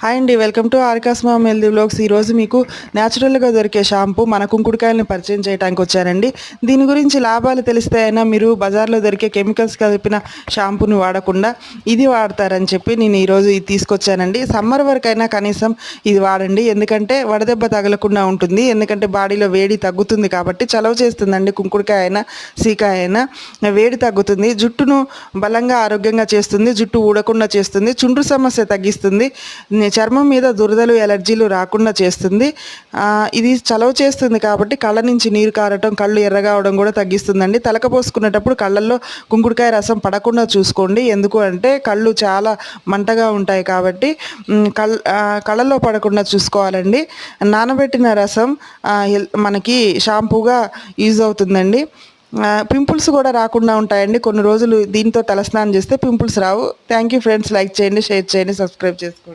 Hi అండి, welcome to ఆర్కాస్ mom healthy vlogs. ఈరోజు మీకు న్యాచురల్గా దొరికే షాంపూ మన కుంకుడుకాయలను పరిచయం చేయడానికి వచ్చానండి. దీని గురించి లాభాలు తెలిస్తే అయినా మీరు బజార్లో దొరికే కెమికల్స్ కలిపిన షాంపూని వాడకుండా ఇది వాడతారని చెప్పి నేను ఈరోజు ఇది తీసుకొచ్చానండి. సమ్మర్ వరకు అయినా కనీసం ఇది వాడండి, ఎందుకంటే వడదెబ్బ తగలకుండా ఉంటుంది. ఎందుకంటే బాడీలో వేడి తగ్గుతుంది కాబట్టి చలవ చేస్తుందండి. కుంకుడుకాయ అయినా సీకాయ అయినా వేడి తగ్గుతుంది, జుట్టును బలంగా ఆరోగ్యంగా చేస్తుంది, జుట్టు ఊడకుండా చేస్తుంది, చుండ్రు సమస్య తగ్గిస్తుంది, చర్మం మీద దురదలు ఎలర్జీలు రాకుండా చేస్తుంది. ఇది చలవ చేస్తుంది కాబట్టి కళ్ళ నుంచి నీరు కారటం, కళ్ళు ఎర్రగా అవడం కూడా తగ్గిస్తుందండి. తలక పోసుకునేటప్పుడు కళ్ళల్లో కుంకుడుకాయ రసం పడకుండా చూసుకోండి. ఎందుకు అంటే కళ్ళు చాలా మంటగా ఉంటాయి కాబట్టి కళ్ళల్లో పడకుండా చూసుకోవాలండి. నానబెట్టిన రసం మనకి షాంపూగా యూజ్ అవుతుందండి. పింపుల్స్ కూడా రాకుండా ఉంటాయండి. కొన్ని రోజులు దీంతో తలస్నానం చేస్తే pimples Rao. Thank you friends. Like చేయండి, షేర్ చేయండి, సబ్స్క్రైబ్ చేసుకోండి.